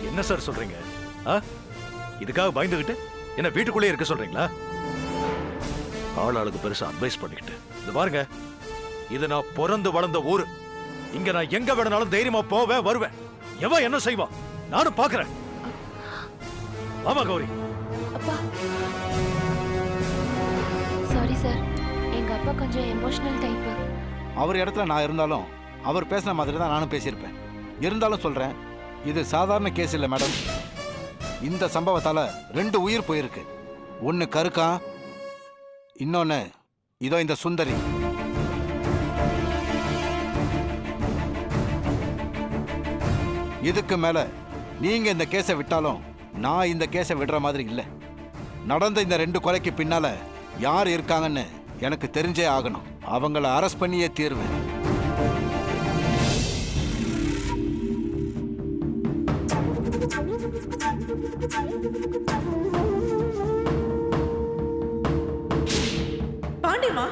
என்ன சார் சொல்றீங்க? இதுக்காக பயந்துகிட்டு என்ன வீட்டுக்குள்ளே இருக்க சொல்றீங்களா? ஆளாளுக்கு பெருசா அட்வைஸ் பண்ணிக்கிட்டு இது பாருங்க, இது நான் பிறந்து வளர்ந்த ஊரு. இங்க நான் எங்க வேணாலும் தைரியமா போவேன் வருவேன். எவன் என்ன செய்வான் நானும் பாக்குறேன். ஆமா கௌரி. அப்பா சாரி சார், எங்க அப்பா கொஞ்சம் எமோஷனல் டைப். அவர் இடத்துல நான் இருந்தாலும் அவர் பேசின மாதிரி தான் நானும் பேசியிருப்பேன். இருந்தாலும் சொல்றேன், இது சாதாரண கேஸ் இல்லை மேடம். இந்த சம்பவத்தால 2 உயிர் போயிருக்கு. ஒன்னு கருக்கா, இன்னொன்னு இதோ இந்த சுந்தரி. இதுக்கு மேல நீங்க இந்த கேஸை விட்டாலும் நான் இந்த கேஸை விடுற மாதிரி இல்லை. நடந்த இந்த 2 கொலைக்கு பின்னால யார் இருக்காங்கன்னு எனக்கு தெரிஞ்சே ஆகணும். அவங்கள அரெஸ்ட் பண்ணியே தீர்வேன். பாண்டியம்மா,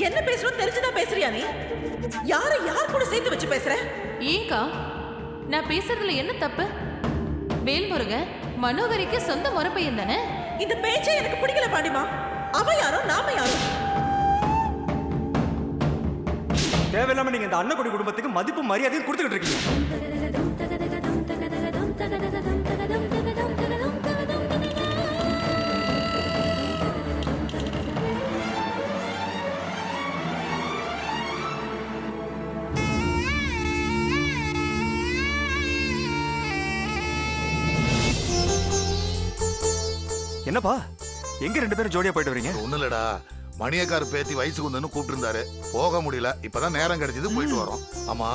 என்ன பேசுறோம் தெரிஞ்சுதான் பேசுறியா நீ? யார் கூட சேர்த்து வச்சு பேசுற? ஏங்கா, நான் பேசுறதுல என்ன தப்பு? வேல்முருக மனோகரிக்கு சொந்த முறப்பையன் தானே. இந்த பேச்சே எனக்கு பிடிக்கல பாண்டியம்மா. அவ யாரோ நாம யாரோ. தேவையில்லாம நீங்க இந்த அன்னக்குடி குடும்பத்துக்கு மதிப்பு மரியாதையும் கொடுத்துக்கிட்டு இருக்கீங்க. என்னப்பா, எங்க 2 பேரும் ஜோடியா போயிட்டு வரீங்க? ஒண்ணு இல்லடா, மணியக்கார் பேத்தி வயசுக்கு வந்து கூப்பிட்டு இருந்தாரு. போக முடியல, இப்பதான் நேரம் கிடைச்சது, போயிட்டு வரோம். ஆமா,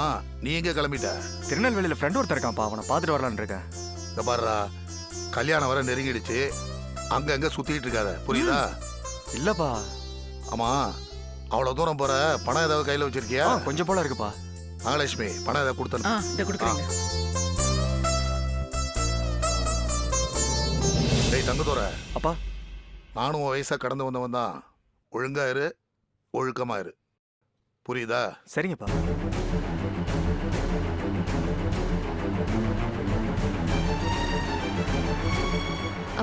நீ எங்க கிளம்பிட்ட? திருநெல்வேலியில ஃப்ரெண்ட் ஒருத்தர் இருக்கான்ப்பா, அவனை பார்த்துட்டு வரலான்னு இருக்கேன். இந்த பாருடா, கல்யாணம் வர நெருங்கிடுச்சு. அங்க சுத்திட்டு இருக்காத, புரியுதா? இல்லப்பா. ஆமா, அவ்வளவு தூரம் போற, பணம் ஏதாவது கையில வச்சிருக்கியா? கொஞ்சம் போல இருக்குப்பா. நாகலட்சுமி, பணம் ஏதாவது கொடுத்தா? இத கொடுக்குறேங்க. டேய் தங்கத்தோர, அப்பா நானும் வயசா கடந்து வந்தவன் தான். ஒழுங்கா இரு, ஒழுக்கமா இரு, புரியுதா? சரிங்கப்பா.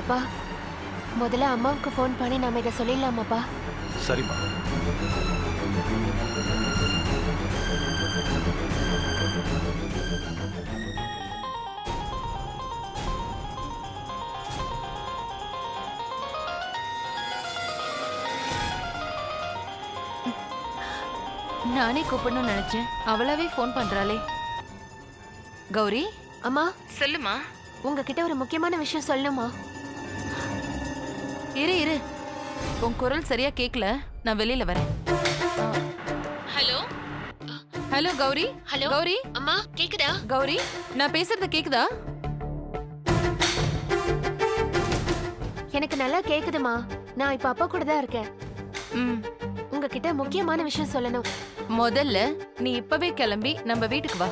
அப்பா முதல்ல அம்மாவுக்கு ஃபோன் பண்ணி நாம இதை சொல்லிடலாமாப்பா? சரிம்மா. நானே கூப்பிடணும்னு நினைச்சேன், அவளாவே ஃபோன் பண்றாளே. கௌரி. அம்மா சொல்லுமா. உங்ககிட்ட ஒரு முக்கியமான விஷயம் சொல்லணுமா? இரு, உன் குரல் சரியா கேட்கல, நான் வெளியில வரேன். Hello hello Gauri. Hello Gauri. அம்மா கேக்குதா? கௌரி, நான் பேசுறது கேக்குதா? எனக்கு நல்லா கேக்குதுமா. நான் இப்ப அப்பா கூட தான் இருக்கேன். உங்ககிட்ட முக்கியமான விஷயம் சொல்லணும். முதல்ல நீ இப்பவே கிளம்பி நம்ம வீட்டுக்கு வா.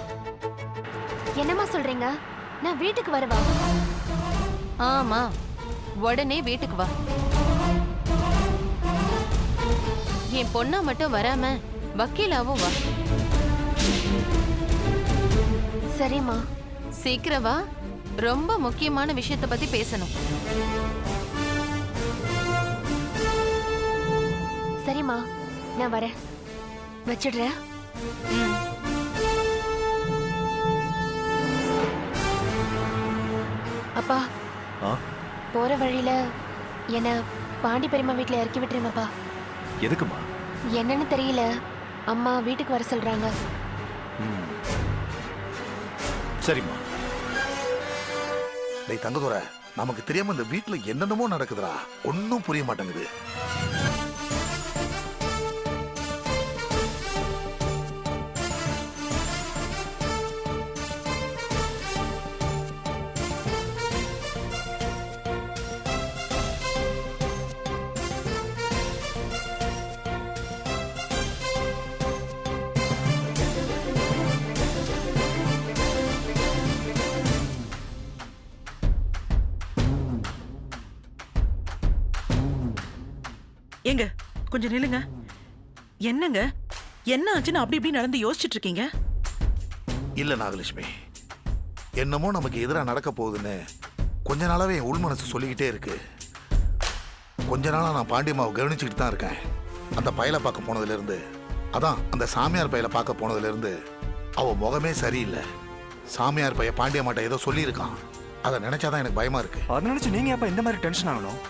என்னம்மா சொல்றீங்க? நான் வீட்டுக்கு வரவா? ஆமா, உடனே வீட்டுக்கு வா. என் பொண்ணா மட்டும் வராம வக்கீலாவும் வா. சரிம்மா. சீக்கிரம் வா, ரொம்ப முக்கியமான விஷயத்தை பத்தி பேசணும். சரிம்மா, நான் வரேன். வச்சிடுறேன். அப்பா போற வழியில என்ன பாண்டி பெரியம்மா வீட்டுல இறக்கி விட்டுருங்கப்பா. எதுக்குமா? என்னன்னு தெரியல, அம்மா வீட்டுக்கு வர சொல்றாங்க. சரிம்மா. டேய் தங்கத்தோர, நமக்கு தெரியாம இந்த வீட்டுல என்னென்னமோ நடக்குதுடா, ஒன்னும் புரிய மாட்டேங்குது. ஏங்க கொஞ்சம் நில்லுங்க. என்னங்க, என்ன ஆச்சுன்னு அப்படி இப்படி நடந்து யோசிச்சுட்டு இருக்கீங்க? இல்ல நாகலட்சுமி, என்னமோ நமக்கு எதிராக நடக்க போகுதுன்னு கொஞ்ச நாளாவே என் உள் மனசு சொல்லிக்கிட்டே இருக்கு. கொஞ்ச நாளா நான் பாண்டியம்மாவை கவனிச்சுக்கிட்டு தான் இருக்கேன். அந்த பயலை பார்க்க போனதுல இருந்து, அதான் அந்த சாமியார் பையலை பார்க்க போனதுல இருந்து அவ முகமே சரியில்லை. சாமியார் பையன் பாண்டியம்மாட்ட ஏதோ சொல்லியிருக்கான். அதை நினைச்சாதான் எனக்கு பயமா இருக்கு. அதை நினைச்சு நீங்க அப்ப இந்த மாதிரி டென்ஷன் ஆகணும்?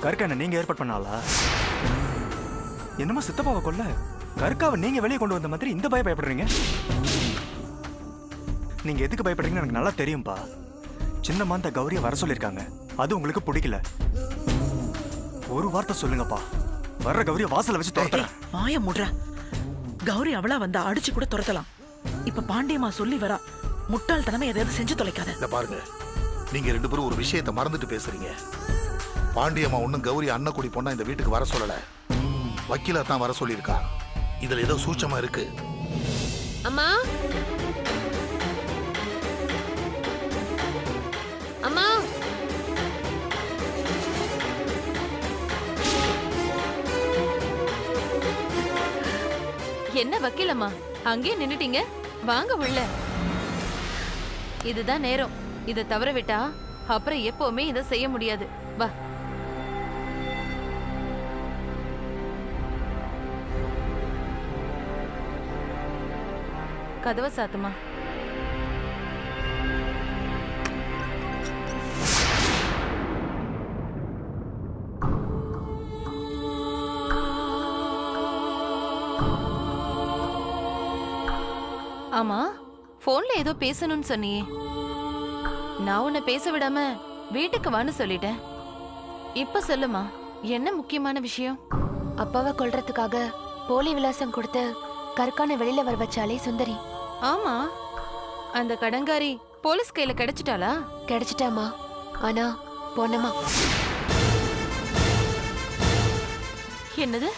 கற்கான நீங்க ஏற்பாடு பண்ணாலா? என்னமோ சித்தப்பாவை கொல்ல கற்காவை நீங்க வெளியே கொண்டு வந்த மாதிரி இந்த பயப்படுறீங்க. நீங்க எதுக்கு பயப்படுறீங்கன்னு எனக்கு நல்லா தெரியும்பா. சின்னம்மா அந்த கௌரியை வர சொல்லியிருக்காங்க. அது உங்களுக்கு பிடிக்கல. ஒரு வார்த்தை சொல்லுங்கப்பா, வர்ற கௌரியை வாசல்ல வச்சு துரத்துறேன். வாய முடுற. கௌரி அவளா வந்தா அடிச்சு கூட துரத்தலாம். இப்ப பாண்டியம்மா சொல்லி வரா. முட்டாள்தனமே எதையாவது செஞ்சு தொலைக்காத. இத பாருங்க, நீங்க ரெண்டு பேரும் ஒரு விஷயத்தை மறந்துட்டு பேசுறீங்க. பாண்டியம்மா ஒன்னும் கௌரி அன்னக்குடி பொண்ணா இந்த வீட்டுக்கு வர சொல்லல, வக்கீல தான் வர சொல்லியிருக்கா. இதுல ஏதோ சூட்சமா இருக்கு. அம்மா, அம்மா, என்ன வக்கீலம்மா அங்கே நின்னுட்டீங்க? வாங்க உள்ள. இதுதான் நேரம். இதை தவற விட்டா அப்புறம் எப்பவுமே இதை செய்ய முடியாது. வா. கதவை சாத்துமா. ஆமா, போன்ல ஏதோ பேசணும்னு சொன்னியே. நான் உன்னை பேச விடாம வீட்டுக்கு வான்னு சொல்லிட்டேன். இப்ப சொல்லுமா, என்ன முக்கியமான விஷயம்? அப்பாவை கொல்றதுக்காக போலி விலாசம் கொடுத்து கற்கான வெளியில வர வச்சாலே சுந்தரி. ஆமா, அந்த கடங்காரி போலீஸ் கையில கிடைச்சிட்டாளா? கிடைச்சிட்டாமா. ஆனா பொன்னம்மா. என்னது,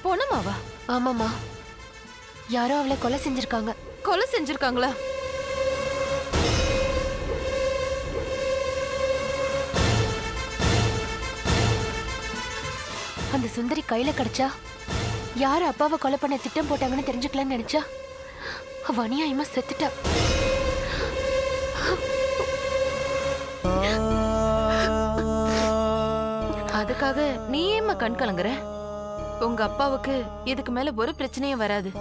பொணமாவா? ஆமாம்மா, யாரோ அவளை கொலை செஞ்சிருக்காங்க. கொலை செஞ்சிருக்காங்களா? அந்த சுந்தரி கையில கிடைச்சா யாரு அப்பாவை கொலை பண்ண திட்டம் போட்டாங்கன்னு தெரிஞ்சுக்கலாம்னு நினைச்சா அவ அநியாயமா செத்துட்டா. அதுக்காக நீ ஏம்மா கண் கலங்குற? உங்க அப்பாவுக்கு இதுக்கு மேல ஒரு பிரச்சனையும் வராது.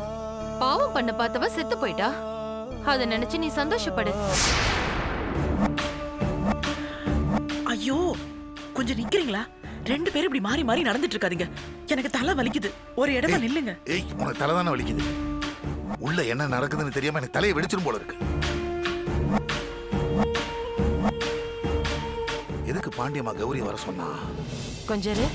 பாவம் பண்ண பார்த்தவ செத்து போயிட்டா. அத நினைச்சு நீ சந்தோஷப்படு. ஐயோ, கொஞ்சம் நிக்கிறீங்களா? ரெண்டு பேரும் இப்படி மாறி மாறி நடந்துட்டு இருக்காதீங்க. எனக்கு தலை வலிக்குது. ஒரு இடமா நில்லுங்க. ஏய், உனக்கு தலை தானே வலிக்குது. உள்ள என்ன நடக்குதுன்னு தெரியாம எனக்கு தலையை வெடிச்சிரும் போல இருக்கு. எதுக்கு பாண்டியம்மா கௌரி வர சொன்னா? கொஞ்சம் இரு.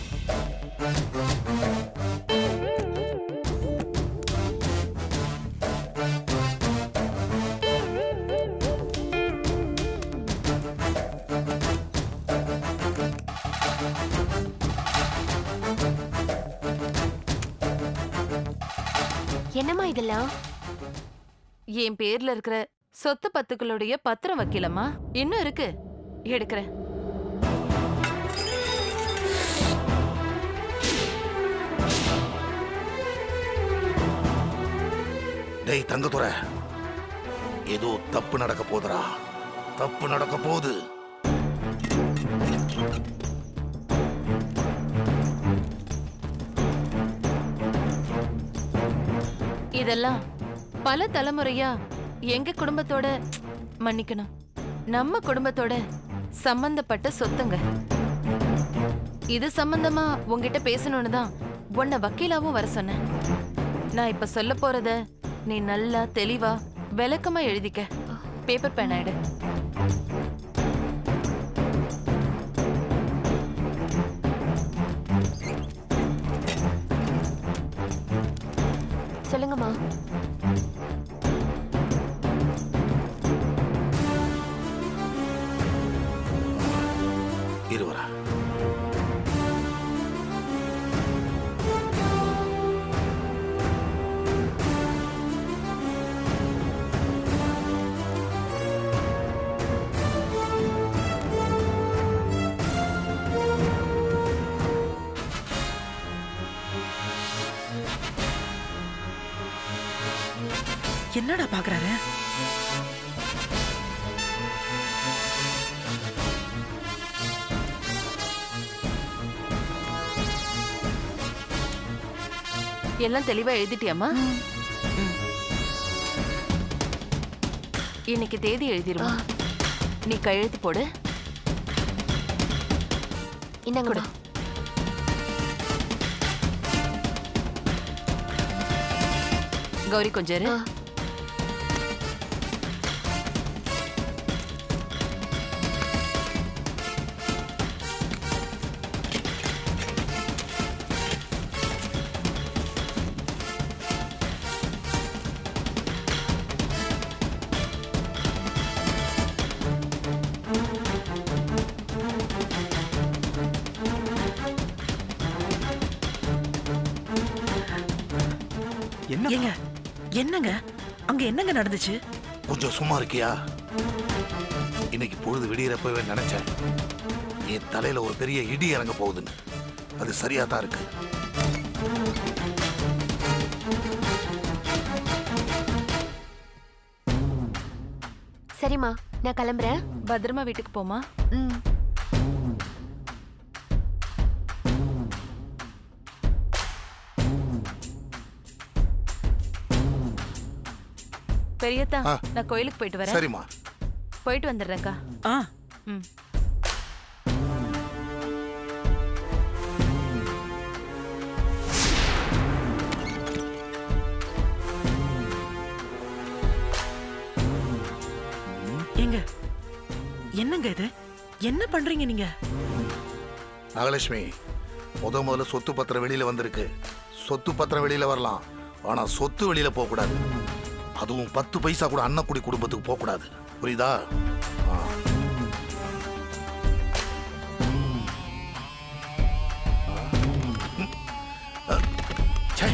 என்னம்மா இதெல்லாம்? என் பேர்ல இருக்கிற சொத்து பத்துக்களுடைய பத்திரம் வக்கீலம்மா. இன்னும் இருக்கு, எடுக்கிறேன். டேய் தங்கத்துறை, ஏதோ தப்பு நடக்க போதுடா. தப்பு நடக்க போகுது. இதெல்லாம் பல தலைமுறையா எங்க குடும்பத்தோட, மன்னிக்கணும், நம்ம குடும்பத்தோட சம்பந்தப்பட்ட சொத்துங்க. இது சம்பந்தமா உங்ககிட்ட பேசணும்னு தான் உன்னை வக்கீலாவும் வர சொன்னேன். நான் இப்ப சொல்ல போறத நீ நல்லா தெளிவா விளக்கமா எழுதிக்க. பேப்பர் பேன் ஆயிடு. சொல்லுங்கம்மா. இருவரா? என்னடா பாக்குறாரு? எல்லாம் தெளிவா எழுதிட்டியாமா? இன்னைக்கு தேதி எழுதிருமா? நீ கையெழுத்து போடு. இந்தாங்க. கௌரி கொஞ்சம் இரு. என்ன ஏங்க என்னங்க அங்க என்னங்க நடந்துச்சு? கொஞ்சம் சும்மா இருக்கியா? இன்னைக்கு பொழுது விடியறப்பவே நினைச்சேன் என் தலையில ஒரு பெரிய இடி இறங்க போகுதுன்னு. அது சரியா தான் இருக்கு. சரிம்மா, நான் கிளம்புறேன். பத்திரமா வீட்டுக்கு போமா. ம். பெரியத்தா, ஆ. நான் கோயிலுக்கு போயிட்டு வரேன். சரிம்மா. போயிட்டு வந்துடுறேன்க்கா. ஆ ம். ஏங்க என்னங்க இது? என்ன பண்றீங்க நீங்க? நாகலட்சுமி, முதல்ல சொத்து பத்திரம் வெளியில வந்திருக்கு. சொத்து பத்திரம் வெளியில வரலாம், ஆனா சொத்து வெளியில போக கூடாது. அதுவும் 10 பைசா கூட அன்னக்குடி குடும்பத்துக்கு போக கூடாது. புரியுதா? ஆ. ச்சே,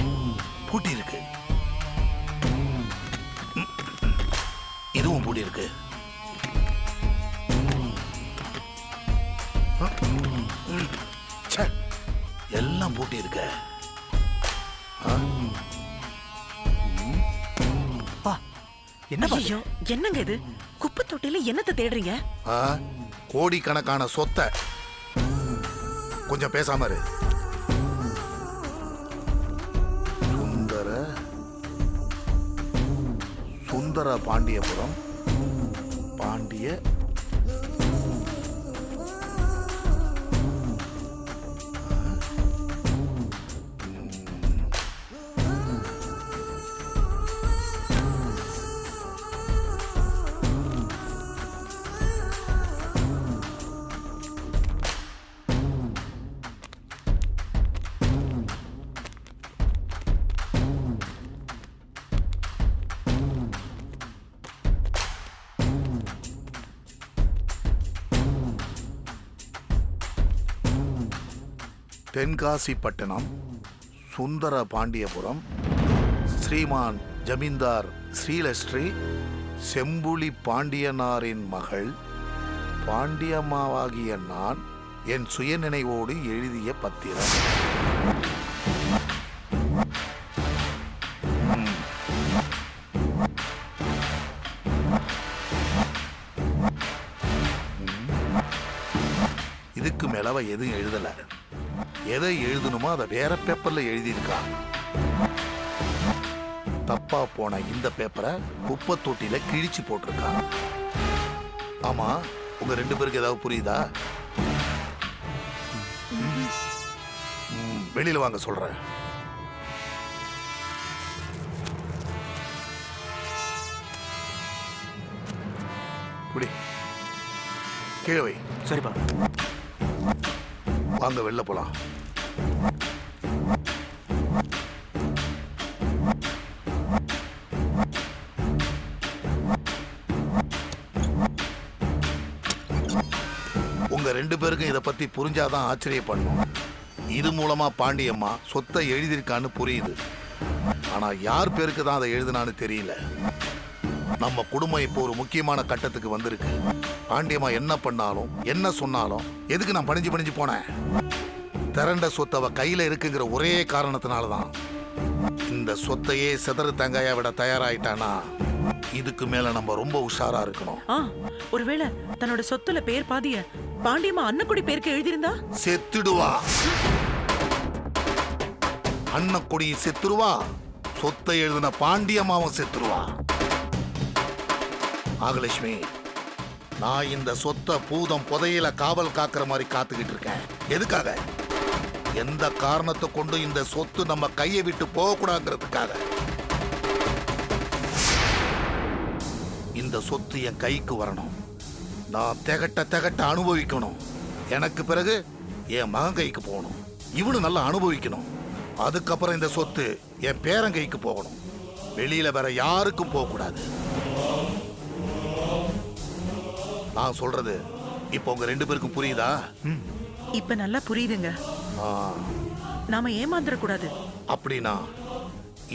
பூட்டி இருக்கு. இதுவும் பூட்டி இருக்கு. ச்சே, எல்லாம் பூட்டி இருக்க. என்ன ஐயோ என்னங்க இது? குப்பை தொட்டில என்னத்தை தேடுறீங்க? கோடிக்கணக்கான சொத்தை. கொஞ்சம் பேசாம இரு. சுந்தர பாண்டியபுரம் பாண்டிய தென்காசி பட்டணம் சுந்தர பாண்டியபுரம் ஸ்ரீமான் ஜமீன்தார் ஸ்ரீலஸ்ரீ செம்புலி பாண்டியனாரின் மகள் பாண்டியம்மாவாகிய நான் என் சுயநினைவோடு எழுதிய பத்திரம். இதுக்கு மேலவ எதுவும் எழுதல. எதை எழுதணுமோ அதை வேற பேப்பர்ல எழுதியிருக்கா. தப்பா போன இந்த பேப்பரை குப்பை தொட்டியில கிழிச்சு போட்டிருக்கா. ஆமா, உங்க 2 பேருக்கு ஏதாவது புரியுதா? வெளியில வாங்க சொல்றேன். குடி, கீழே வை. சரிப்பா. வாங்க வெளில போலாம். உங்க 2 பேருக்கும் இதை பத்தி புரிஞ்சாதான் ஆச்சரியப்படணும். இது மூலமா பாண்டியம்மா சொத்தை எழுதியிருக்கான்னு புரியுது. ஆனா யார் பேருக்கு தான் அதை எழுதினான்னு தெரியல. நம்ம குடும்பம் இப்போ ஒரு முக்கியமான கட்டத்துக்கு வந்திருக்கு. பாண்டியம்மா என்ன பண்ணாலும் என்ன சொன்னாலும் எதுக்கு நான் பணிஞ்சு போனேன்? திரண்ட சொத்து அவ கையில இருக்குங்கிற ஒரே காரணத்தினாலதான். இந்த சொத்தையே செதறு தேங்காயா விட தயாராயிட்டானா இதுக்கு மேல நம்ம ரொம்ப உஷாரா இருக்கணும். ஒருவேளை தன்னோட சொத்துல பேர் பாதிய பாண்டியம்மா அன்னக்குடி பேருக்கு எழுதியிருந்தா செத்துடுவா. அன்னக்கொடி செத்துருவா, சொத்தை எழுதின பாண்டியம்மாவும் செத்துருவா. நாகலட்சுமி, நான் இந்த சொத்தை பூதம் புதையில காவல் காக்கிற மாதிரி காத்துக்கிட்டு இருக்கேன். எதுக்காக? எந்த காரணத்தை கொண்டு இந்த சொத்து நம்ம கையை விட்டு போகக்கூடாதுங்கிறதுக்காக. இந்த சொத்து என் கைக்கு வரணும். நான் திகட்ட அனுபவிக்கணும். எனக்கு பிறகு என் மகன் கைக்கு போகணும். இவனு நல்லா அனுபவிக்கணும். அதுக்கப்புறம் இந்த சொத்து என் பேரன் கைக்கு போகணும். வெளியில வேற யாருக்கும் போகக்கூடாது. நான் சொல்றது இப்போ உங்க 2 பேருக்கும் புரியுதா? இப்ப நல்லா புரியுதுங்க. ஆ, நாம ஏமாந்துட கூடாது. அப்படின்னா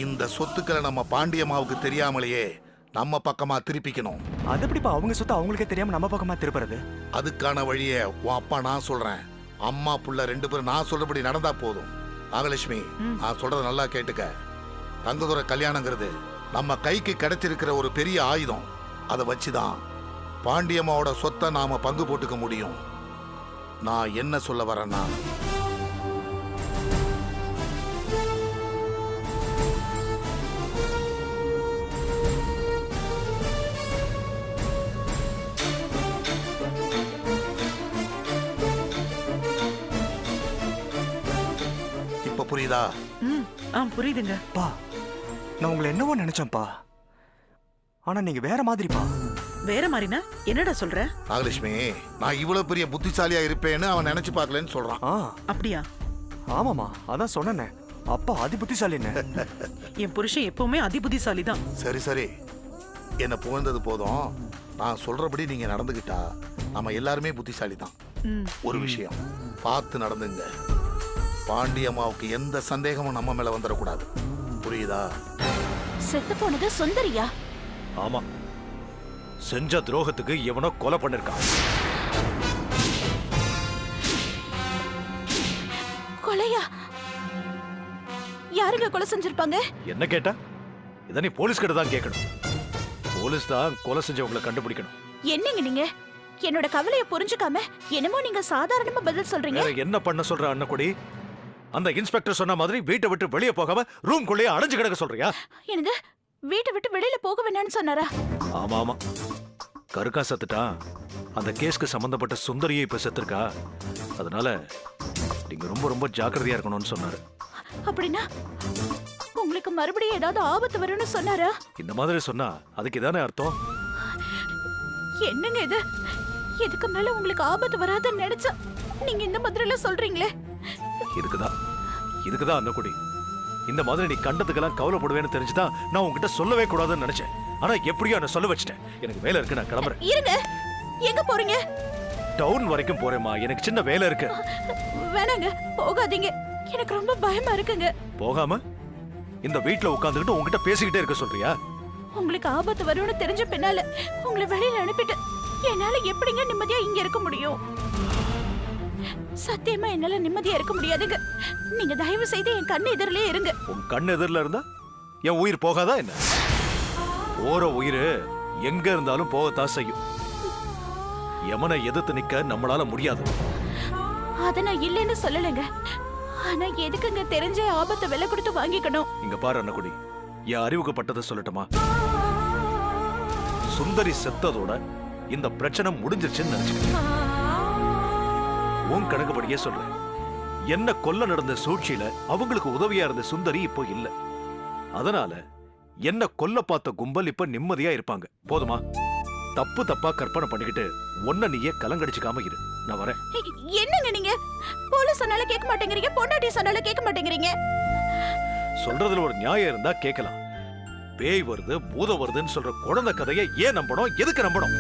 இந்த சொத்துக்களை நம்ம பாண்டியம்மாவுக்கு தெரியாமலேயே நம்ம பக்கமா திருப்பிக்கணும். அது எப்படிப்பா அவங்க சொத்து அவங்களுக்கே தெரியாம நம்ம பக்கமா திருப்புறது? அதுக்கான வழியை உன் அப்பா நான் சொல்றேன். அம்மா புள்ள 2 பேரும் நான் சொல்றபடி நடந்தா போதும். நாகலட்சுமி, நான் சொல்றத நல்லா கேட்டுக்க. தங்கதுரை கல்யாணங்கிறது நம்ம கைக்கு கிடைச்சிருக்கிற ஒரு பெரிய ஆயுதம். அதை வச்சுதான் பாண்டியம்மாவோட சொத்தை நாம பங்கு போட்டுக்க முடியும். நான் என்ன சொல்ல வரேன்னா, இப்ப புரியுதா? புரியுதுங்க. பா, நான் உங்களை என்னவோ நினைச்சேன்ப்பா. ஆனா நீங்க வேற மாதிரிப்பா. வேற மாதிரினா என்னடா சொல்ற? நாகலட்சுமி, நான் இவ்வளவு பெரிய புத்திசாலியா இருப்பேன்னு அவன் நினைச்சு பார்க்கலன்னு சொல்றான். அப்படியா? ஆமாமா, அதான் சொன்னேனே, அப்பா அதி புத்திசாலின்னு. என் புருஷன் எப்பவுமே அதி புத்திசாலி தான். சரி சரி, என்ன புகழ்ந்தது போதும். நான் சொல்றபடி நீங்க நடந்துகிட்டா நம்ம எல்லாருமே புத்திசாலி தான். ஒரு விஷயம் பார்த்து நடந்துங்க. பாண்டியம்மாவுக்கு எந்த சந்தேகமும் நம்ம மேல வந்துடக்கூடாது. புரியுதா? செத்து போனது சுந்தரியா? ஆமா, செஞ்ச துரோகத்துக்கு எவனோ கொலை பண்ணிருக்கான். கொலையா? யாருங்க கொலை செஞ்சிருப்பாங்க? என்ன கேட்டா? இத நீ போலீஸ் கிட்ட தான் கேட்கணும். போலீஸ் தான் கொலை செஞ்சவங்களை கண்டுபிடிக்கணும். என்னங்க நீங்க என்னோட கவலைய புரிஞ்சுக்காம என்னமோ நீங்க சாதாரணமா பதில் சொல்றீங்க. வேற என்ன பண்ண சொல்ற அண்ணக்குடி? அந்த இன்ஸ்பெக்டர் சொன்ன மாதிரி வீட்டை விட்டு வெளியே போகாம ரூம்குள்ளேயே அடைஞ்சு கிடக்க சொல்றியா? என்னது, வீட்டை விட்டு வெளியில போக வேண்டாம்னு சொன்னாரா? ஆமா ஆமா, கருக்கா செத்துட்டான். அந்த கேஸ்க்கு சம்பந்தப்பட்ட சுந்தரியை இப்ப செத்துருக்கா. அதனால நீங்க ரொம்ப ரொம்ப ஜாக்கிரதையா இருக்கணும்னு சொன்னாரு. அப்படின்னா உங்களுக்கு மறுபடியும் ஏதாவது ஆபத்து வரும்னு சொன்னாரா? இந்த மாதிரி சொன்னா அதுக்கு இதானே அர்த்தம்? என்னங்க இது? இதுக்கு மேல உங்களுக்கு ஆபத்து வராதுன்னு நினைச்சா நீங்க இந்த மாதிரி எல்லாம் சொல்றீங்களே. இதுக்குதான் அண்ணக்குடி, இந்த மாதிரி நீ கண்டதுக்கெல்லாம் கவலைப்படுவேன்னு தெரிஞ்சுதான் நான் உங்ககிட்ட சொல்லவே கூடாதுன்னு நினைச்சேன். ஆனா எப்படியோ நான் சொல்ல வச்சிட்டேன். எனக்கு வேலை இருக்கு, நான் கிளம்புறேன். இருங்க, எங்க போறீங்க? டவுன் வரைக்கும் போறேம்மா, எனக்கு சின்ன வேலை இருக்கு. வேணாங்க, போகாதீங்க. எனக்கு ரொம்ப பயமா இருக்குங்க. போகாம இந்த வீட்ல உட்கார்ந்துகிட்டு உங்ககிட்ட பேசிக்கிட்டே இருக்க சொல்றியா? உங்களுக்கு ஆபத்து வரும்னு தெரிஞ்ச பின்னால உங்களை வெளியில அனுப்பிட்டு என்னால எப்படிங்க நிம்மதியா இங்க இருக்க முடியும்? சத்தியமா என்னால நிம்மதியா இருக்க முடியாதுங்க. நீங்க தயவு செய்து என் கண்ணு எதிரிலே இருங்க. உன் கண் எதிரில இருந்தா என் உயிர் போகாதா என்ன? போற உயிர் எங்க இருந்தாலும் போகத்தான் செய்யும். யமனை எதிர்த்து நிக்க நம்மளால முடியாது. அத நான் இல்லைன்னு சொல்லலைங்க. ஆனா எதுக்குங்க தெரிஞ்ச ஆபத்தை விலை கொடுத்து வாங்கிக்கணும்? இங்க பாரு அண்ணக்குடி, என் அறிவுக்கு பட்டதை சொல்லட்டுமா? சுந்தரி செத்ததோட இந்த பிரச்சனை முடிஞ்சிருச்சுன்னு நினைச்சுக்க. உன் கணக்குப்படியே சொல்றேன். என்ன கொல்ல நடந்த சூழ்ச்சியில அவங்களுக்கு உதவியா இருந்த சுந்தரி இப்போ இல்ல. அதனால என்ன கொல்ல பார்த்த கும்பல் இப்ப நிம்மதியா இருப்பாங்க. போதுமா? தப்பு தப்பா கற்பனை பண்ணிக்கிட்டு ஒன்ன நீயே கலங்கடிச்சுக்காம இரு. நான் வரேன். என்னங்க நீங்க? போலீஸ் சொன்னாலும் கேட்க மாட்டேங்கிறீங்க, பொண்டாட்டி சொன்னாலும் கேட்க மாட்டேங்கிறீங்க. சொல்றதுல ஒரு நியாயம் இருந்தா கேட்கலாம். பேய் வருது, பூதம் வருதுன்னு சொல்ற குழந்தை கதையை ஏன் நம்பணும்? எதுக்கு நம்பணும்?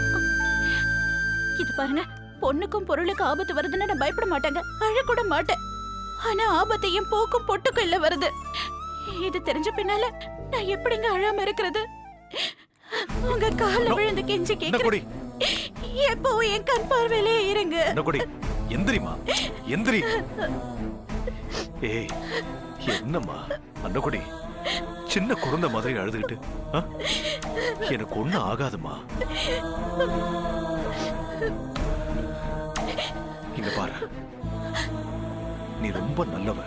இது பாருங்க, பொண்ணுக்கும் பொருளுக்கும் ஆபத்து வருதுன்னு நான் பயப்பட மாட்டேங்க, அழக்கூட மாட்டேன். ஆனா ஆபத்தையும் போக்கும் பொட்டுக்கும் இல்ல வருது. இது தெரிஞ்ச பின்னால நான் எப்படிங்க அழாம இருக்கிறது? உங்க கால்ல விழுந்து கெஞ்சி கேக்குறேன், எப்போ என் கண் பார்வையிலே இருங்க. அண்ணக்குடி, எந்திரிமா, எந்திரி. ஏய், என்னம்மா அண்ணக்குடி, சின்ன குழந்தை மாதிரி அழுதுகிட்டு? எனக்கு ஒண்ணும் ஆகாதுமா. இங்க பாரு, நீ ரொம்ப நல்லவ.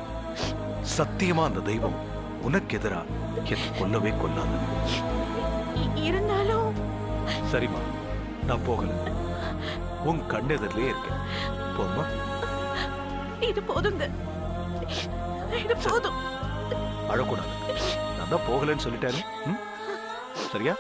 சத்தியமா அந்த தெய்வம் உனக்கு எதிரா என்னை கொல்லவே கொல்லாது. இருந்தாலும் சரிம்மா, நான் போகல. உன் கண்ணெதிரிலே இருக்கேன். போதுமா? இது போதுங்க, இது போதும். அழக்கூடாது. நான் தான் போகலன்னு சொல்லிட்டேன். சரியா?